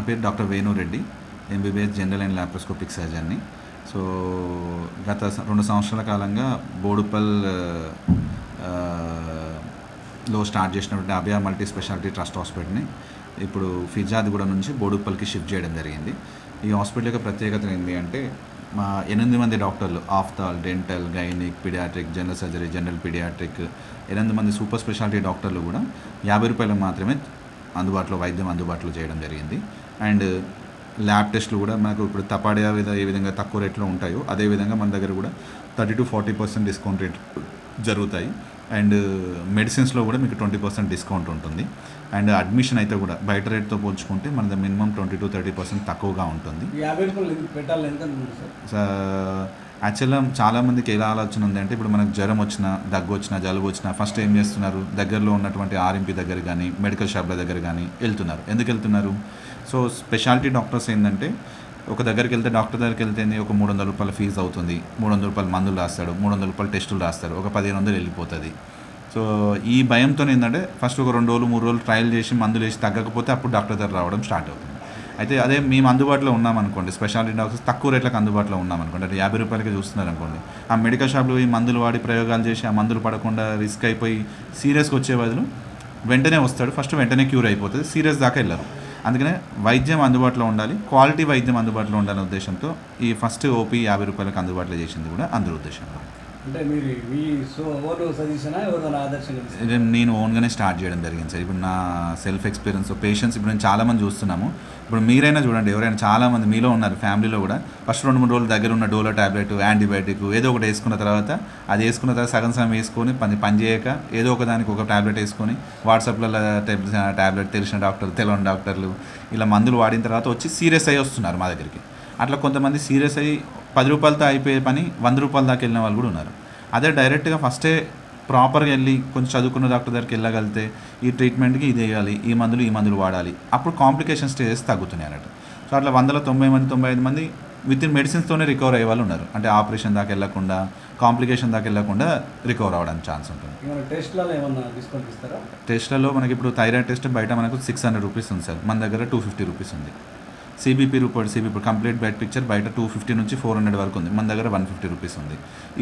పేరు doctor Venu Reddy, MBBS general and laparoscopic సర్జన్ని. So గత 2 సంవత్సరాల కాలంగా బోడుప్పల్ లో స్టార్ట్ చేసినటువంటి అభయ మల్టీ స్పెషాలిటీ ట్రస్ట్ హాస్పిటల్ని ఇప్పుడు ఫిర్జాదిగూడ నుంచి బోడుప్పల్కి షిఫ్ట్ చేయడం జరిగింది. ఈ హాస్పిటల్ యొక్క ప్రత్యేకత ఏంటి అంటే మా 8 మంది డాక్టర్లు ophthal, dental, gynaec, paediatric, general surgery, general paediatric 8 మంది సూపర్ స్పెషాలిటీ డాక్టర్లు కూడా ₹50 మాత్రమే వైద్యం అందుబాటులో చేయడం జరిగింది. అండ్ ల్యాబ్ టెస్ట్లు కూడా మనకు ఇప్పుడు తపాడియా ఏ విధంగా తక్కువ రేట్లో ఉంటాయో అదేవిధంగా మన దగ్గర కూడా 30-40% డిస్కౌంట్ రేట్ జరుగుతాయి. అండ్ మెడిసిన్స్లో కూడా మీకు 20% డిస్కౌంట్ ఉంటుంది. అండ్ అడ్మిషన్ అయితే కూడా బయట రేట్తో పోల్చుకుంటే మనది మినిమం 20-30% తక్కువగా ఉంటుంది. యాక్చువల్గా చాలామందికి ఎలా ఆలోచన ఉంది అంటే ఇప్పుడు మనకు జ్వరం వచ్చినా, దగ్గు వచ్చినా, జలుబు వచ్చినా ఫస్ట్ ఏం చేస్తున్నారు, దగ్గరలో ఉన్నటువంటి ఆర్ఎంపీ దగ్గర కానీ మెడికల్ షాప్ల దగ్గర కానీ వెళ్తున్నారు. ఎందుకు వెళ్తున్నారు? సో స్పెషాలిటీ డాక్టర్స్ ఏంటంటే ఒక దగ్గరికి వెళ్తే డాక్టర్ దగ్గరికి వెళ్తే ఒక ₹300 ఫీజు అవుతుంది, ₹300 మందులు రాస్తాడు, ₹300 టెస్టులు రాస్తారు, ఒక 1500 వెళ్ళిపోతుంది. సో ఈ భయంతో ఏంటంటే ఫస్ట్ ఒక 2 రోజులు 3 రోజులు ట్రయల్ చేసి మందులు వేసి తగ్గకపోతే అప్పుడు డాక్టర్ దగ్గర రావడం స్టార్ట్ అవుతుంది. అయితే అదే మేము అందుబాటులో ఉన్నామనుకోండి, స్పెషాలిటీ డాక్టర్స్ తక్కువ రేట్లకు అందుబాటులో ఉన్నామనుకోండి, అంటే ₹50 చూస్తున్నారు అనుకోండి, ఆ మెడికల్ షాప్లో ఈ మందులు వాడి ప్రయోగాలు చేసి ఆ మందులు పడకుండా రిస్క్ అయిపోయి సీరియస్గా వచ్చే బదులు వెంటనే వస్తాడు, ఫస్ట్ వెంటనే క్యూర్ అయిపోతుంది, సీరియస్ దాకా వెళ్ళరు. అందుకనే వైద్యం అందుబాటులో ఉండాలి, క్వాలిటీ వైద్యం అందుబాటులో ఉండాలనే ఉద్దేశంతో ఈ ఫస్ట్ ఓపీ ₹50 అందుబాటులో చేసింది కూడా అందరి ఉద్దేశంలో. అంటే మీరు మీ సజెషనా ఎవరైనా ఆదర్శంగా? నేను ఓన్గానే స్టార్ట్ చేయడం జరిగింది సార్. ఇప్పుడు నా సెల్ఫ్ ఎక్స్పీరియన్స్ పేషెంట్స్ ఇప్పుడు నేను చాలామంది చూస్తున్నాము. ఇప్పుడు మీరైనా చూడండి, ఎవరైనా చాలామంది మీలో ఉన్నారు ఫ్యామిలీలో కూడా ఫస్ట్ 2-3 రోజులు దగ్గర ఉన్న డోలో ట్యాబ్లెట్, యాంటీబయాటిక్ ఏదో ఒకటి వేసుకున్న తర్వాత సగం సమయం వేసుకొని పని చేయక ఏదో ఒక దానికి ఒక ట్యాబ్లెట్ వేసుకొని వాట్సాప్లలో ట్యాబ్లెట్ తెలిసిన డాక్టర్లు, తెలియని డాక్టర్లు ఇలా మందులు వాడిన తర్వాత వచ్చి సీరియస్ అయ్యి వస్తున్నారు మా దగ్గరికి. అట్లా కొంతమంది సీరియస్ అయ్యి ₹10 అయిపోయే పని ₹100 దాకా వెళ్ళిన వాళ్ళు కూడా ఉన్నారు. అదే డైరెక్ట్గా ఫస్టే ప్రాపర్గా వెళ్ళి కొంచెం చదువుకున్న డాక్టర్ దగ్గరికి వెళ్ళగలిగితే ఈ ట్రీట్మెంట్కి ఇది వేయాలి, ఈ మందులు వాడాలి, అప్పుడు కాంప్లికేషన్ స్టేజెస్ తగ్గుతున్నాయి అన్నట్టు. సో అట్లా 190 మంది 95 మంది విత్ ఇన్ మెడిసిన్స్తోనే రికవర్ అయ్యే వాళ్ళు ఉన్నారు. అంటే ఆపరేషన్ దాకా వెళ్ళకుండా, కాంప్లికేషన్ దాకా వెళ్ళకుండా రికవర్ అవ్వడానికి ఛాన్స్ ఉంటుంది. టెస్ట్లలో మనకి ఇప్పుడు థైరాయిడ్ టెస్ట్ బయట మనకు ₹600 ఉంది సార్, మన దగ్గర ₹250 ఉంది. సిబిపి కంప్లీట్ బ్లడ్ పిక్చర్ బయట 250 నుంచి 400 వరకు ఉంది, మన దగ్గర ₹150 ఉంది.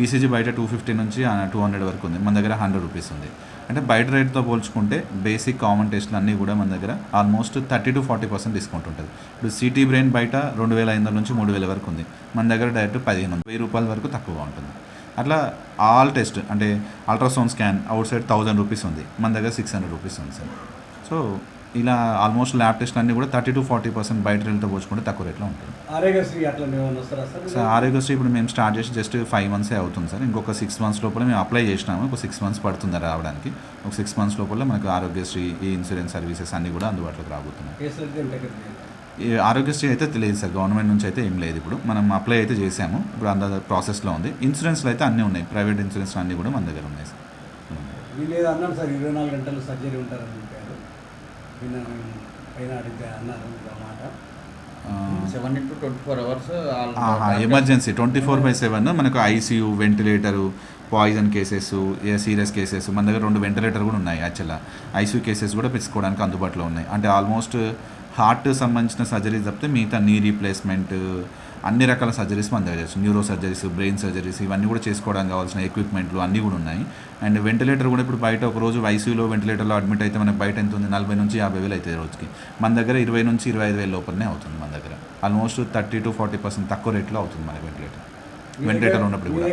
ఈసీజీ బయట 250 నుంచి 200 వరకు ఉంది, మన దగ్గర ₹100 ఉంది. అంటే బయట రేట్తో పోల్చుకుంటే బేసిక్ కామన్ టెస్ట్లు అన్నీ కూడా మన దగ్గర ఆల్మోస్ట్ 30-40% డిస్కౌంట్ ఉంటుంది. ఇప్పుడు సిటీ బ్రెయిన్ బయట 2500 నుంచి 3000 వరకు ఉంది, మన దగ్గర డైరెక్ట్ ₹1500 వరకు తక్కువగా ఉంటుంది. అట్లా ఆల్ టెస్ట్ అంటే అల్ట్రాసౌండ్ స్కాన్ అవుట్ సైడ్ ₹1000 ఉంది, మన దగ్గర ₹600 ఉంది సార్. సో ఇలా ఆల్మోస్ట్ ల్యాబ్ టెస్ట్ అన్నీ కూడా 30-40% బయట రేట్తో పోల్చుకుంటే తక్కువ రేట్లో ఉంటుంది. ఆరోగ్యశ్రీ ఇప్పుడు మేము స్టార్ట్ చేసి జస్ట్ 5 months అవుతుంది సార్. ఇంకొక 6 months లోపల మేము అప్లై చేసినాము, ఒక 6 months పడుతుంది రావడానికి. ఒక 6 months లోపల మనకు ఆరోగ్యశ్రీ ఈ ఇన్సూరెన్స్ సర్వీసెస్ అన్నీ కూడా అందుబాటులోకి రాబోతున్నాయి. ఈ ఆరోగ్యశ్రీ అయితే తెలియదు సార్, గవర్నమెంట్ నుంచి అయితే ఏం లేదు. ఇప్పుడు మనం అప్లై అయితే చేసాము, ఇప్పుడు అంత ప్రాసెస్లో ఉంది. ఇన్సూరెన్స్లో అయితే అన్నీ ఉన్నాయి, ప్రైవేట్ ఇన్సూరెన్స్ అన్నీ కూడా మన దగ్గర ఉన్నాయి సార్. అన్నాను సార్ 24 గంటలు సర్జరీ ఉంటారని చెప్పారు, పైన అడిగితే అన్నారు అన్నమాట. 7-24 hours ఎమర్జెన్సీ 24/7 మనకు ICU, ventilator, poison cases, serious cases మన దగ్గర 2 వెంటిలేటర్ కూడా ఉన్నాయి. యాక్చువల్గా ఐసీయూ కేసెస్ కూడా పెట్టుకోవడానికి అందుబాటులో ఉన్నాయి. అంటే ఆల్మోస్ట్ హార్ట్ సంబంధించిన సర్జరీస్ తప్పితే మిగతా నీ రీప్లేస్మెంట్ అన్ని రకాల సర్జరీస్ మన దగ్గర చేస్తాం. న్యూరో సర్జరీస్, బ్రెయిన్ సర్జరీస్ ఇవన్నీ కూడా చేసుకోవడానికి కావాల్సిన ఎక్విప్మెంట్లు అన్నీ కూడా ఉన్నాయి. అండ్ వెంటిలేటర్ కూడా ఇప్పుడు బయట ఒక రోజు ఐసీయూలో వెంటిలేటర్లో అడ్మిట్ అయితే మనకు బయట ఎంత ఉంది, 40 నుంచి 50 వేలు అవుతుంది రోజుకి. మన దగ్గర 20 నుంచి 25 వేల లోపలనే అవుతుంది. మన దగ్గర ఆల్మోస్ట్ 30-40% తక్కువ రేట్లో అవుతుంది మనకి వెంటిలేటర్ ఉన్నప్పుడు కూడా.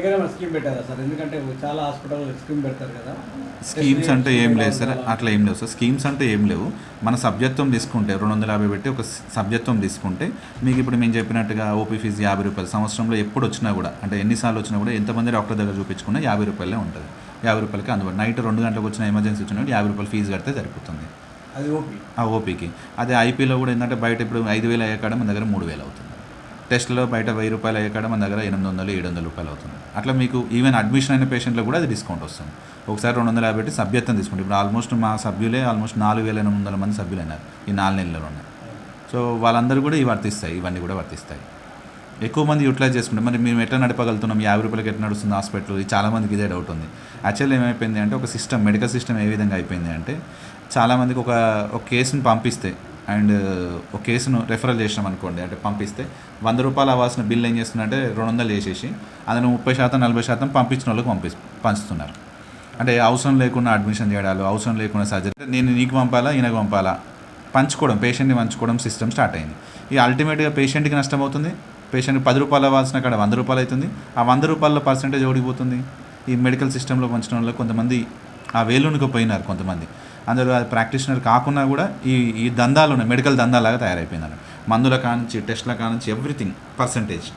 స్కీమ్స్ అంటే ఏం లేదు సార్, అట్లా ఏం లేవు సార్. స్కీమ్స్ అంటే ఏం లేవు. మన సభ్యత్వం తీసుకుంటే 250 పెట్టి ఒక సభ్యత్వం తీసుకుంటే మీకు ఇప్పుడు మేము చెప్పినట్టుగా ఓపీ ఫీజు ₹50 సంవత్సరంలో ఎప్పుడు వచ్చినా కూడా, అంటే ఎన్నిసార్లు వచ్చినా కూడా ఎంతమంది డాక్టర్ దగ్గర చూపించుకున్నా ₹50 ఉంటుంది. ₹50 అందుబాటు. నైట్ 2 గంటలకు వచ్చిన ఎమర్జెన్సీ వచ్చినా ₹50 ఫీజు కడితే సరిపోతుంది ఆ ఓపీకి. అదే ఐపీలో కూడా ఏంటంటే బయట ఇప్పుడు 5000 అయ్యే కాడ మన దగ్గర 3000 అవుతుంది. టెస్ట్లో బయట ₹1000 అయ్యే కాడ మన దగ్గర ₹800-700 అవుతుంది. అట్లా మీకు ఈవెన్ అడ్మిషన్ అయిన పేషెంట్లో కూడా అది డిస్కౌంట్ వస్తుంది. ఒకసారి 250 పెట్టి సభ్యత్వం తీసుకుంటే ఇప్పుడు ఆల్మోస్ట్ మా సభ్యులే ఆల్మోస్ట్ 4800 మంది సభ్యులు అయినారు ఈ 4 నెలల్లోనే. సో వాళ్ళందరూ కూడా ఇవన్నీ కూడా వర్తిస్తాయి. ఎక్కువ మంది యూటిలైజ్ చేసుకుంటే మరి మేము ఎట్లా నడపగలుగుతున్నాం, ₹50 ఎట్లా నడుస్తుంది హాస్పిటల్, చాలామందికి ఇదే డౌట్ ఉంది. యాక్చువల్లీ ఏమైపోయింది అంటే ఒక సిస్టమ్, మెడికల్ సిస్టమ్ ఏ విధంగా అయిపోయింది అంటే చాలామందికి ఒక కేసుని పంపిస్తే అండ్ ఒక కేసును రెఫరల్ చేసినాం అనుకోండి, అంటే పంపిస్తే 100 రూపాయలు అవ్వాల్సిన బిల్ ఏం చేస్తున్నారంటే 200 చేసేసి అందులో 30% 40% పంపించిన వాళ్ళకి పంచుతున్నారు. అంటే అవసరం లేకుండా అడ్మిషన్ చేయడాలు, అవసరం లేకుండా సర్జరీ, నేను నీకు పంపాలా ఈయనకు పంపాలా, పంచుకోవడం, పేషెంట్ని పంచుకోవడం సిస్టమ్ స్టార్ట్ అయింది. ఈ అల్టిమేట్గా పేషెంట్కి నష్టం అవుతుంది. పేషెంట్కి 10 రూపాయలు అవ్వాల్సిన అక్కడ 100 రూపాయలు అవుతుంది. ఆ 100 రూపాయల పర్సెంటేజ్ ఓడిపోతుంది. ఈ మెడికల్ సిస్టంలో పంచడం వల్ల కొంతమంది ఆ వేలునికి పోయినారు. కొంతమంది అందరూ అది ప్రాక్టీషనర్ కాకుండా కూడా ఈ దందాలు ఉన్నాయి, మెడికల్ దందాలాగా తయారైపోయింది. మందుల కానుంచి టెస్ట్ల కానుంచి ఎవ్రీథింగ్ పర్సంటేజ్,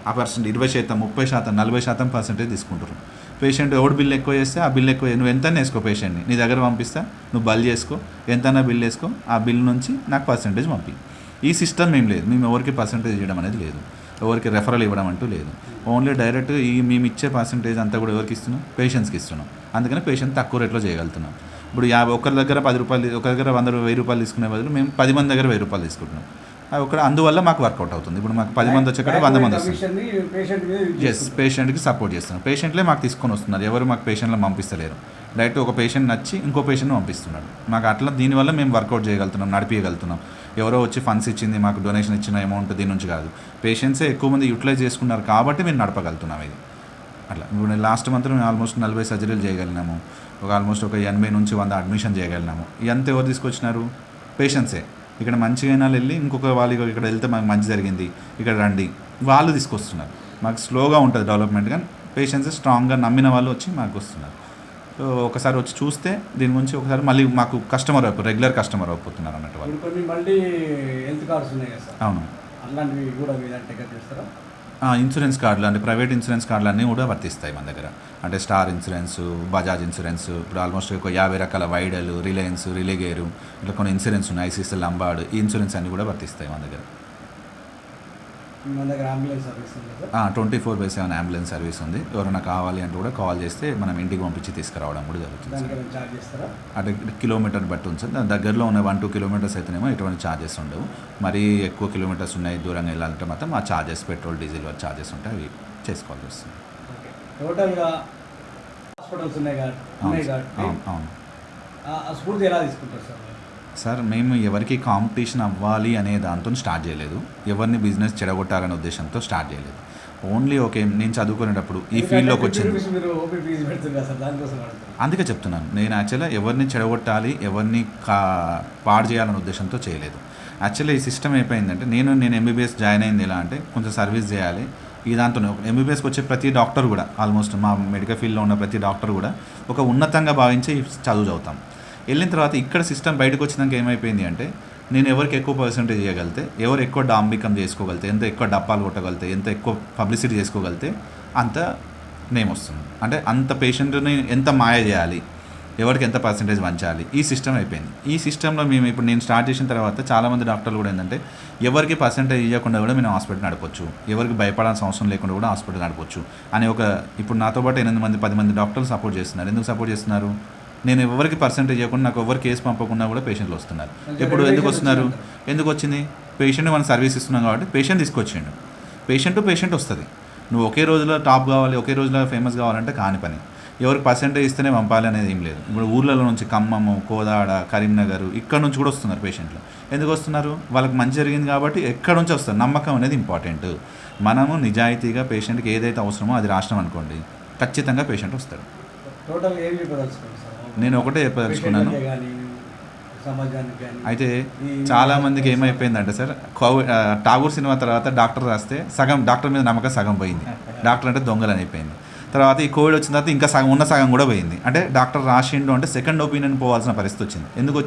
ఆ పర్సెంట్ 20%, 30%, 40% పర్సెంటేజ్ తీసుకుంటారు. పేషెంట్ ఎవడు బిల్ ఎక్కువ చేస్తే ఆ బిల్ ఎక్కువ, నువ్వు ఎంతనే వేసుకో, పేషెంట్ని నీ దగ్గర పంపిస్తా, నువ్వు బిల్ చేసుకో, ఎంతైనా బిల్ వేసుకో, ఆ బిల్ నుంచి నాకు పర్సెంటేజ్ పంపి. ఈ సిస్టమ్ ఏం లేదు. మేము ఎవరికి పర్సెంటేజ్ ఇవ్వడం అనేది లేదు, ఎవరికి రెఫరల్ ఇవ్వడం అంటూ లేదు. ఓన్లీ డైరెక్ట్ మేము ఇచ్చే పర్సెంటేజ్ అంతా కూడా ఎవరికి ఇస్తున్నాం, పేషెంట్స్కి ఇస్తున్నాం. అందుకని పేషెంట్ తక్కువ రేట్లో చేయగలుగుతున్నాం. ఇప్పుడు ఒకరి దగ్గర 10 రూపాయలు, ఒకరి దగ్గర 1000 రూపాయలు తీసుకునే బదులు మేము 10 మంది దగ్గర 1000 రూపాయలు తీసుకుంటున్నాం. అది ఒకటి, అందువల్ల మాకు వర్కౌట్ అవుతుంది. ఇప్పుడు మాకు 10 మంది వచ్చే కాడ 100 మంది వస్తుంది. పేషెంట్కి సపోర్ట్ చేస్తున్నాం. పేషెంట్లే మాకు తీసుకొని వస్తున్నారు, ఎవరు మాకు పేషెంట్లు పంపిస్తలేరు. డైరెక్ట్ ఒక పేషెంట్ నచ్చి ఇంకో పేషెంట్ని పంపిస్తున్నాడు మాకు. అట్లా దీనివల్ల మేము వర్కౌట్ చేయగలుగుతున్నాం, నడిపించగలుగుతున్నాం. ఎవరో వచ్చి ఫండ్స్ ఇచ్చింది, మాకు డొనేషన్ ఇచ్చిన అమౌంట్ దీని నుంచి కాదు, పేషెంట్సే ఎక్కువ మంది యూటిలైజ్ చేసుకున్నారు కాబట్టి మేము నడపగలుగుతున్నాం ఇది. అట్లా ఇప్పుడు నేను లాస్ట్ మంత్ మేము ఆల్మోస్ట్ 40 సర్జరీలు చేయగలిగినాము. ఆల్మోస్ట్ ఒక 80 నుంచి 100 అడ్మిషన్ చేయగలిగినాము. ఇదంతా ఎవరు తీసుకొచ్చినారు? పేషెంట్సే. ఇక్కడ మంచిగా వెళ్ళి ఇంకొక వాళ్ళు ఇక్కడ వెళ్తే మాకు మంచి జరిగింది, ఇక్కడ రండి, వాళ్ళు తీసుకొస్తున్నారు. మాకు స్లోగా ఉంటుంది డెవలప్మెంట్, కానీ పేషెంట్స్ స్ట్రాంగ్గా నమ్మిన వాళ్ళు వచ్చి మాకు వస్తున్నారు. సో ఒకసారి వచ్చి చూస్తే దీని గురించి ఒకసారి మళ్ళీ మాకు కస్టమర్ రెగ్యులర్ కస్టమర్ అయిపోతున్నారు అన్నట్టు వాళ్ళు. కొన్ని మళ్ళీ హెల్త్ కార్డ్స్ ఉన్నాయి కదా సార్, అవును, అలాంటివి కూడా మీరు టేకప్ చేస్తారా? ఇన్సూరెన్స్ కార్డులు అంటే ప్రైవేట్ ఇన్సూరెన్స్ కార్డులు అన్నీ కూడా వర్తిస్తాయి మన దగ్గర. అంటే స్టార్ ఇన్సూరెన్స్, బజాజ్ ఇన్సూరెన్స్, ఇప్పుడు ఆల్మోస్ట్ ఒక 50 రకాల వైడల్, రిలయన్స్, రిలేగేరు, ఇట్లా కొన్ని ఇన్సూరెన్స్ ఉన్నాయి, ఐసీసీ లంబార్డ్, ఈ ఇన్సూరెన్స్ అన్నీ కూడా వర్తిస్తాయి మన దగ్గర. మన దగ్గర అంబులెన్స్ సర్వీస్ ఉంది సార్? 24/7 అంబులెన్స్ సర్వీస్ ఉంది. ఎవరైనా కావాలి అంటే కూడా కాల్ చేస్తే మనం ఇంటికి పంపించి తీసుకురావడం కూడా జరుగుతుంది. చార్జ్ చేస్తారా? అంటే కిలోమీటర్ బట్టి ఉంది సార్. దాని దగ్గరలో ఉన్న 1-2 కిలోమీటర్స్ అయితేనేమో ఎటువంటి ఛార్జెస్ ఉండవు. మరీ ఎక్కువ కిలోమీటర్స్ ఉన్నాయి, దూరంగా వెళ్ళాలంటే మాత్రం ఆ ఛార్జెస్, పెట్రోల్ డీజిల్ ఛార్జెస్ ఉంటాయి, అవి చేసుకోవాల్సి వస్తుంది. టోటల్గా హాస్పిటల్స్ ఉన్నాయి కాబట్టి అవును. ఆ స్ఫూర్తి ఎలా తీసుకుంటారు సార్? సార్ మేము ఎవరికి కాంపిటీషన్ అవ్వాలి అనే దాంతో స్టార్ట్ చేయలేదు, ఎవరిని బిజినెస్ చెడగొట్టాలనే ఉద్దేశంతో స్టార్ట్ చేయలేదు. ఓన్లీ ఓకే, నేను చదువుకునేటప్పుడు ఈ ఫీల్డ్లోకి వచ్చింది, అందుకే చెప్తున్నాను. నేను యాక్చువల్గా ఎవరిని చెడగొట్టాలి, ఎవరిని పాడు చేయాలనే ఉద్దేశంతో చేయలేదు. యాక్చువల్లీ ఈ సిస్టమ్ అయిపోయిందంటే నేను ఎంబీబీఎస్ జాయిన్ అయింది ఎలా అంటే కొంచెం సర్వీస్ చేయాలి ఈ దాంతో. ఎంబీబీఎస్కి వచ్చే ప్రతి డాక్టర్ కూడా, ఆల్మోస్ట్ మా మెడికల్ ఫీల్డ్లో ఉన్న ప్రతి డాక్టర్ కూడా ఒక ఉన్నతంగా భావించి చదువు చదువుతాం. వెళ్ళిన తర్వాత ఇక్కడ సిస్టమ్ బయటకు వచ్చినాక ఏమైపోయింది అంటే నేను ఎవరికి ఎక్కువ పర్సెంటేజ్ చేయగలితే, ఎవరు ఎక్కువ డాంబికం చేసుకోగలితే, ఎంత ఎక్కువ డప్పాలు కొట్టగలితే, ఎంత ఎక్కువ పబ్లిసిటీ చేసుకోగలితే అంత నేమ్ వస్తుంది. అంటే అంత పేషెంట్ని ఎంత మాయ చేయాలి, ఎవరికి ఎంత పర్సెంటేజ్ పంచాలి, ఈ సిస్టమ్ అయిపోయింది. ఈ సిస్టంలో మేము ఇప్పుడు నేను స్టార్ట్ చేసిన తర్వాత చాలామంది డాక్టర్లు కూడా ఏంటంటే ఎవరికి పర్సెంటేజ్ ఇవ్వకుండా కూడా మేము హాస్పిటల్ నడపచ్చు, ఎవరికి భయపడాల్సిన అవసరం లేకుండా కూడా హాస్పిటల్ నడపచ్చు అనే ఒక, ఇప్పుడు నాతో పాటు 8 మంది 10 మంది డాక్టర్లు సపోర్ట్ చేస్తున్నారు. ఎందుకు సపోర్ట్ చేస్తున్నారు? నేను ఎవరికి పర్సెంటేజ్ ఇవ్వకుండా, నాకు ఎవరికి కేసు పంపకుండా కూడా పేషెంట్లు వస్తున్నారు. ఇప్పుడు ఎందుకు వస్తున్నారు? ఎందుకు వచ్చింది? పేషెంట్ మనం సర్వీస్ ఇస్తున్నాం కాబట్టి పేషెంట్ తీసుకొచ్చిండు. పేషెంట్ వస్తుంది. నువ్వు ఒకే రోజులో టాప్ కావాలి, ఒకే రోజులో ఫేమస్ కావాలంటే కాని పని. ఎవరికి పర్సెంటేజ్ ఇస్తేనే పంపాలి అనేది ఏం లేదు. ఇప్పుడు ఊర్లలో నుంచి ఖమ్మము, కోదాడ, కరీంనగర్ ఇక్కడ నుంచి కూడా వస్తున్నారు పేషెంట్లు. ఎందుకు వస్తున్నారు? వాళ్ళకి మంచి జరిగింది కాబట్టి ఎక్కడ నుంచి వస్తారు. నమ్మకం అనేది ఇంపార్టెంట్. మనము నిజాయితీగా పేషెంట్కి ఏదైతే అవసరమో అది రాసినాం అనుకోండి, ఖచ్చితంగా పేషెంట్ వస్తాడు. నేను ఒకటే చెప్పదలుచుకున్నాను. అయితే చాలామందికి ఏమైపోయిందంటే సార్, ఠాగూర్ సినిమా తర్వాత డాక్టర్ రాస్తే డాక్టర్ మీద నమ్మకం సగం పోయింది. డాక్టర్ అంటే దొంగలని అయిపోయింది. తర్వాత ఈ కోవిడ్ వచ్చిన తర్వాత ఇంకా సగం కూడా పోయింది. అంటే డాక్టర్ రాసిండు అంటే సెకండ్ ఒపీనియన్ పోవాల్సిన పరిస్థితి వచ్చింది. ఎందుకు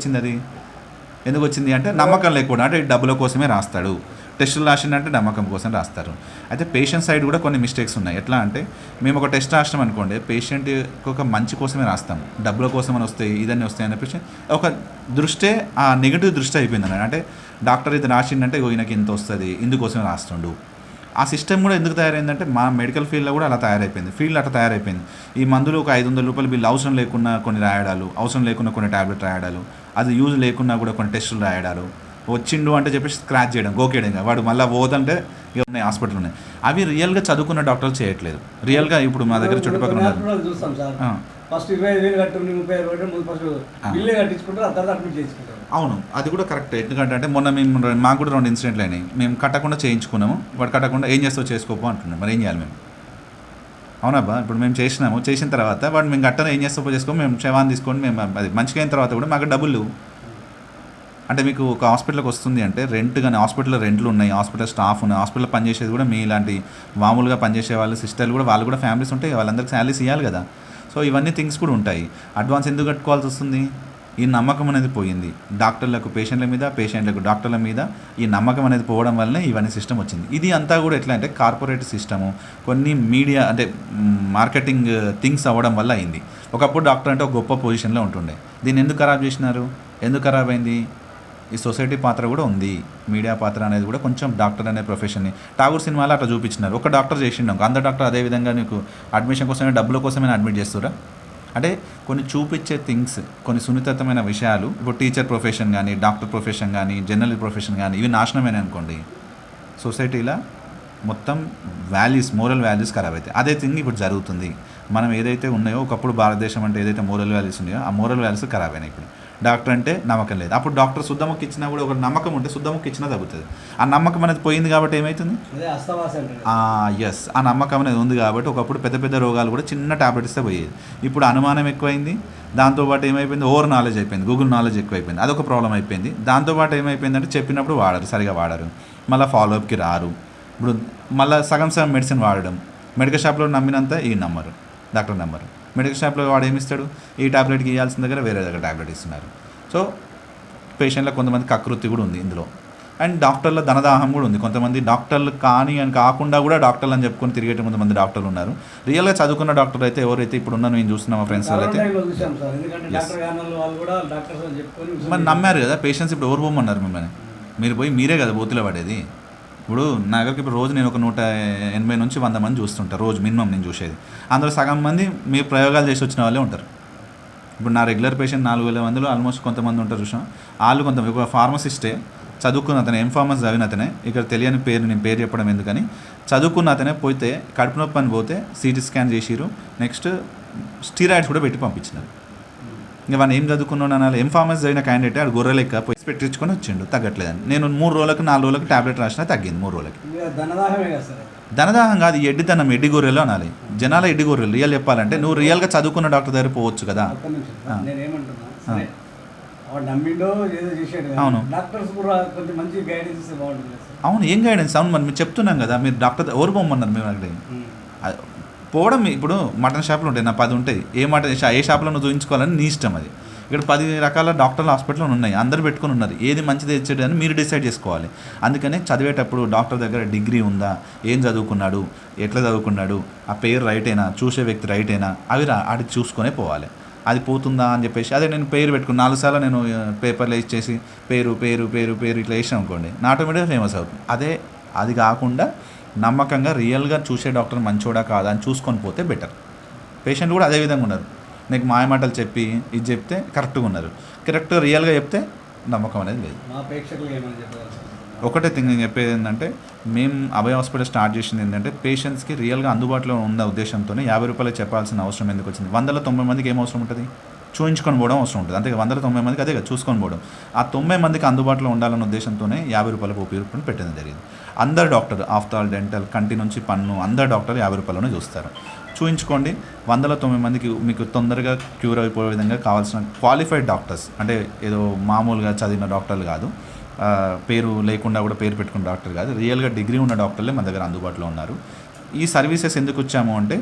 వచ్చింది అంటే నమ్మకం లేకుండా, అంటే డబ్బుల కోసమే రాస్తాడు. టెస్టులు రాసిందంటే నమ్మకం కోసం రాస్తారు. అయితే పేషెంట్ సైడ్ కూడా కొన్ని మిస్టేక్స్ ఉన్నాయి. ఎట్లా అంటే మేము ఒక టెస్ట్ రాసినాం అనుకోండి, పేషెంట్ ఒక మంచి కోసమే రాస్తాం, డబ్బుల కోసం అని వస్తాయి, ఇదన్నీ వస్తాయి అని చెప్పేసి ఒక దృష్టే, ఆ నెగిటివ్ దృష్టి అయిపోయింది అన్నమాట. అంటే డాక్టర్ ఇది రాసిందంటే ఈయనకి ఇంత వస్తుంది, ఇందుకోసమే రాస్తుండు. ఆ సిస్టమ్ కూడా ఎందుకు తయారైందంటే మా మెడికల్ ఫీల్డ్లో కూడా అలా తయారైపోయింది. ఫీల్డ్ అట్లా తయారైపోయింది. ఈ మందులు ఒక 500 రూపాయలు బిల్లు అవసరం లేకున్నా కొన్ని రాయడాలు, అవసరం లేకున్నా కొన్ని ట్యాబ్లెట్ రాయడాలు, అది యూజ్ లేకున్నా కూడా కొన్ని టెస్టులు రాయడాలు, వచ్చిండు అంటే చెప్పేసి స్క్రాచ్ చేయడం, గోకేయడం, వాడు మళ్ళీ పోదంటే ఇక ఉన్నాయి హాస్పిటల్ ఉన్నాయి. అవి రియల్గా చదువుకున్న డాక్టర్లు చేయట్లేదు. రియల్గా ఇప్పుడు మా దగ్గర చుట్టుపక్కల ఉన్నారు. ఫస్ట్ 25,000 కట్టు 35,000 కట్టు ముందు ఫస్ట్ బిల్లే కట్టించుకుంటారు, ఆ తర్వాత అడ్మిట్ చేసుకుంటారు. అవును, అది కూడా కరెక్ట్. ఎందుకంటే అంటే మొన్న మేము మాకు కూడా 2 ఇన్సిడెంట్లు అయినాయి. మేము కట్టకుండా చేయించుకున్నాము, వాడు కట్టకుండా ఏం చేస్తావు చేసుకోపో అంటున్నాం. మరి ఏం చేయాలి మేము? అవునబ్బా, ఇప్పుడు మేము చేసిన తర్వాత వాడు మేము కట్టను ఏం చేస్తావో చేసుకో, మేము క్షేమాన్ని తీసుకొని మేము అది మంచిగా అయిన తర్వాత కూడా మాకు డబ్బులు లేవు. అంటే మీకు ఒక హాస్పిటల్కి వస్తుంది అంటే రెంట్, కానీ హాస్పిటల్లో రెంట్లు ఉన్నాయి, హాస్పిటల్ స్టాఫ్ ఉన్నాయి, హాస్పిటల్లో పనిచేసేది కూడా మీ ఇలాంటి మామూలుగా పనిచేసే వాళ్ళు సిస్టర్లు కూడా, వాళ్ళు కూడా ఫ్యామిలీస్ ఉంటాయి, వాళ్ళందరికీ శాలరీస్ ఇవ్వాలి కదా. సో ఇవన్నీ థింగ్స్ కూడా ఉంటాయి. అడ్వాన్స్ ఎందుకు కట్టుకోవాల్సి వస్తుంది? ఈ నమ్మకం అనేది పోయింది. డాక్టర్లకు పేషెంట్ల మీద, పేషెంట్లకు డాక్టర్ల మీద ఈ నమ్మకం అనేది పోవడం వల్లనే ఇవన్నీ సిస్టమ్ వచ్చింది. ఇది అంతా కూడా ఎట్లా అంటే కార్పొరేట్ సిస్టము, కొన్ని మీడియా అంటే మార్కెటింగ్ థింగ్స్ అవ్వడం వల్ల అయింది. ఒకప్పుడు డాక్టర్ అంటే ఒక గొప్ప పొజిషన్లో ఉంటుండే. దీన్ని ఎందుకు ఖరాబ్ చేసినారు? ఎందుకు ఖరాబ్ అయింది? ఈ సొసైటీ పాత్ర కూడా ఉంది, మీడియా పాత్ర అనేది కూడా కొంచెం డాక్టర్ అనే ప్రొఫెషన్ని ఠాగూర్ సినిమాలో అట్లా చూపించినారు. ఒక డాక్టర్ చేసిండు, అందరు డాక్టర్ అదే విధంగా నీకు అడ్మిషన్ కోసమే డబ్బుల కోసమే అడ్మిట్ చేస్తారా? అంటే కొన్ని చూపించే థింగ్స్, కొన్ని సున్నితమైన విషయాలు, ఇప్పుడు టీచర్ ప్రొఫెషన్ కానీ, డాక్టర్ ప్రొఫెషన్ కానీ, జర్నల్ ప్రొఫెషన్ కానీ, ఇవి నాశనమైన అనుకోండి, సొసైటీలో మొత్తం వాల్యూస్, మోరల్ వాల్యూస్ ఖరాబ్ అవుతాయి. అదే థింగ్ ఇప్పుడు జరుగుతుంది. మనం ఏదైతే ఉన్నాయో, ఒకప్పుడు భారతదేశం అంటే ఏదైతే మోరల్ వాల్యూస్ ఉన్నాయో, ఆ మోరల్ వాల్యూస్ ఖరాబ్ అయినాయి. ఇప్పుడు డాక్టర్ అంటే నమ్మకం లేదు. అప్పుడు డాక్టర్ శుద్ధముక్కి ఇచ్చినా కూడా ఒక నమ్మకం ఉంటే శుద్ధముక్కి ఇచ్చినా తగ్గుతుంది. ఆ నమ్మకం అనేది పోయింది కాబట్టి ఏమవుతుంది? ఎస్, ఆ నమ్మకం అనేది ఉంది కాబట్టి ఒకప్పుడు పెద్ద పెద్ద రోగాలు కూడా చిన్న టాబ్లెట్ ఇస్తే పోయేది. ఇప్పుడు అనుమానం ఎక్కువైంది, దాంతోపాటు ఏమైపోయింది, ఓవర్ నాలెడ్జ్ అయిపోయింది, గూగుల్ నాలెడ్జ్ ఎక్కువైపోయింది, అదొక ప్రాబ్లం అయిపోయింది. దాంతోపాటు ఏమైపోయిందంటే చెప్పినప్పుడు వాడరు, సరిగా వాడరు, మళ్ళీ ఫాలోఅప్కి రారు. ఇప్పుడు మళ్ళీ సగం మెడిసిన్ వాడడం, మెడికల్ షాప్లో నమ్మినంత ఈ నమ్మరు, డాక్టర్ నమ్మరు. మెడికల్ షాప్లో వాడు ఏమిస్తాడు, ఈ టాబ్లెట్కి ఇవ్వాల్సిన దగ్గర వేరే దగ్గర టాబ్లెట్ ఇస్తున్నారు. సో పేషెంట్లకు కొంతమంది కకృతి కూడా ఉంది ఇందులో. అండ్ డాక్టర్ల ధనదాహం కూడా ఉంది. కొంతమంది డాక్టర్లు కానీ అని కాకుండా కూడా డాక్టర్లు అని చెప్పుకొని తిరిగేట కొంతమంది డాక్టర్లు ఉన్నారు. రియల్గా చదువుకున్న డాక్టర్ అయితే ఎవరైతే ఇప్పుడు ఉన్న నేను చూస్తున్నా మా ఫ్రెండ్స్ వాళ్ళు అయితే మరి నమ్మారు కదా పేషెంట్స్. ఇప్పుడు ఎవరు పోమన్నారు మిమ్మల్ని? మీరు పోయి మీరే కదా బూతులో పడేది. ఇప్పుడు నా దగ్గరికి ఇప్పుడు రోజు నేను ఒక 180 నుంచి 100 మంది చూస్తుంటాను రోజు మినిమం నేను చూసేది. అందులో సగం మంది మీ ప్రయోగాలు చేసి వచ్చిన వాళ్ళే ఉంటారు. ఇప్పుడు నా రెగ్యులర్ పేషెంట్ 4,000 మందిలో ఆల్మోస్ట్ కొంతమంది ఉంటారు చూసాం. వాళ్ళు కొంతమంది ఒక ఫార్మసిస్టే, చదువుకున్న అతనే, ఎంఫార్మస్ చదివిన అతనే, ఇక్కడ తెలియని పేరు నేను పేరు చెప్పడం ఎందుకని, చదువుకున్న అతనే పోతే కడుపు నొప్పి అని పోతే సిటీ స్కాన్ చేసిరు, నెక్స్ట్ స్టీరాయిడ్స్ కూడా పెట్టి పంపించినారు. ఇంకా వాళ్ళు ఏం చదువుకున్నాను అనాలి, ఎంఫార్మస్ చదివిన క్యాండిడేట్ ఆడు గొర్రె లెక్క పోయి పెట్టించుకొని వచ్చిండు, తగ్గట్లేదని. నేను 3 రోజులకు 4 రోజులకు టాబ్లెట్ రాసినా తగ్గింది 3 రోజులకి. ధనదాహం కాదు, ఎడ్డితనం, ఎడ్డి గొర్రెలు అనాలి. జనాల ఎడ్డి గొర్రెలు. రియల్ చెప్పాలంటే నువ్వు రియల్గా చదువుకున్న డాక్టర్ దగ్గర పోవచ్చు కదా. అవును అవును, ఏం గైడెన్స్? అవును, మరి మీరు చెప్తున్నాం కదా, మీరు డాక్టర్ ఎవరు పోమన్నారు మేము అక్కడ పోవడం. ఇప్పుడు మటన్ షాపులు ఉంటాయి, నా 10 ఉంటాయి, ఏ షాప్లో నువ్వు చూపించుకోవాలని నీ ఇష్టం. అది ఇక్కడ 10 రకాల డాక్టర్లు హాస్పిటల్లో ఉన్నాయి, అందరు పెట్టుకుని ఉన్నారు. ఏది మంచిది ఇచ్చేది అని మీరు డిసైడ్ చేసుకోవాలి. అందుకని చదివేటప్పుడు డాక్టర్ దగ్గర డిగ్రీ ఉందా, ఏం చదువుకున్నాడు, ఎట్లా చదువుకున్నాడు, ఆ పేరు రైటేనా, చూసే వ్యక్తి రైటేనా, అవి అది చూసుకొనే పోవాలి. అది పోతుందా అని చెప్పేసి అదే నేను పేరు పెట్టుకుని 4 సార్లు నేను పేపర్లో ఇచ్చేసి పేరు పేరు పేరు పేరు ఇట్లా వేసాను అనుకోండి, నా ఆటోమేటిక్గా ఫేమస్ అవుతుంది. అది కాకుండా నమ్మకంగా రియల్గా చూసే డాక్టర్ మంచోడా కాదా అని చూసుకొని పోతే బెటర్. పేషెంట్ కూడా అదే విధంగా ఉన్నారు. నీకు మాయమాటలు చెప్పి ఇది చెప్తే కరెక్ట్గా ఉన్నారు, కరెక్ట్గా రియల్గా చెప్తే నమ్మకం అనేది లేదు. ఒకటే థింగ్ నేను చెప్పేది ఏంటంటే, మేము అభయ హాస్పిటల్ స్టార్ట్ చేసింది ఏంటంటే పేషెంట్స్కి రియల్గా అందుబాటులో ఉన్న ఉద్దేశంతోనే 50 రూపాయలు చెప్పాల్సిన అవసరం ఎందుకు వచ్చింది. 190 మందికి ఏం అవసరం ఉంటుంది, చూయించుకొని పోవడం అవసరం ఉంటుంది. అంతే 190 మందికి అదే కదా చూసుకొని పోవడం. ఆ 90 మందికి అందుబాటులో ఉండాలన్న ఉద్దేశంతోనే 50 రూపాయలకు ఉపయోగపడి పెట్టడం జరిగింది. అందరు డాక్టర్ ఆఫ్తాల్, డెంటల్, కంటి నుంచి పన్ను, అందరు డాక్టర్లు 50 రూపాయలను చూస్తారు. చూయించుకోండి. 109 మందికి మీకు తొందరగా క్యూర్ అయిపోయే విధంగా కావాల్సిన క్వాలిఫైడ్ డాక్టర్స్, అంటే ఏదో మామూలుగా చదివిన డాక్టర్లు కాదు, పేరు లేకుండా కూడా పేరు పెట్టుకున్న డాక్టర్ కాదు, రియల్గా డిగ్రీ ఉన్న డాక్టర్లే మన దగ్గర అందుబాటులో ఉన్నారు. ఈ సర్వీసెస్ ఎందుకు వచ్చాము అంటే,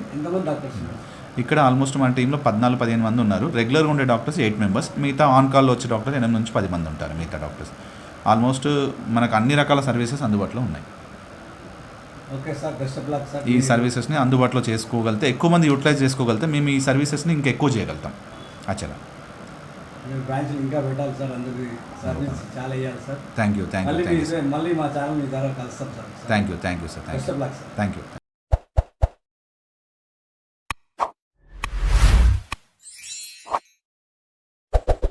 ఇక్కడ ఆల్మోస్ట్ మన టీంలో 14-15 మంది ఉన్నారు. రెగ్యులర్గా ఉండే డాక్టర్స్ 8 మెంబర్స్, మిగతా ఆన్ కాల్లో వచ్చే డాక్టర్స్ 8 నుంచి 10 మంది ఉంటారు. మిగతా డాక్టర్స్ ఆల్మోస్ట్ మనకు అన్ని రకాల సర్వీసెస్ అందుబాటులో ఉన్నాయి. Okay sir, best of luck sir. ఈ సర్వీసెస్ని అందుబాటులో చేసుకోగలిగితే, ఎక్కువ మంది యూటిలైజ్ చేసుకోగలిగితే మేము ఈ సర్వీసెస్ని ఇంకా ఎక్కువ చేయగలుగుతాం. యాక్చువల్గా బ్రాంచ్లు ఇంకా పెట్టాలి సార్, అందరికీ సర్వీస్ చాలా ఇవ్వాలి సార్. థ్యాంక్ యూ మళ్ళీ మా ఛానల్ మీ ద్వారా కలుస్తాం sir. Thank you sir. Best of luck sir. Thank you.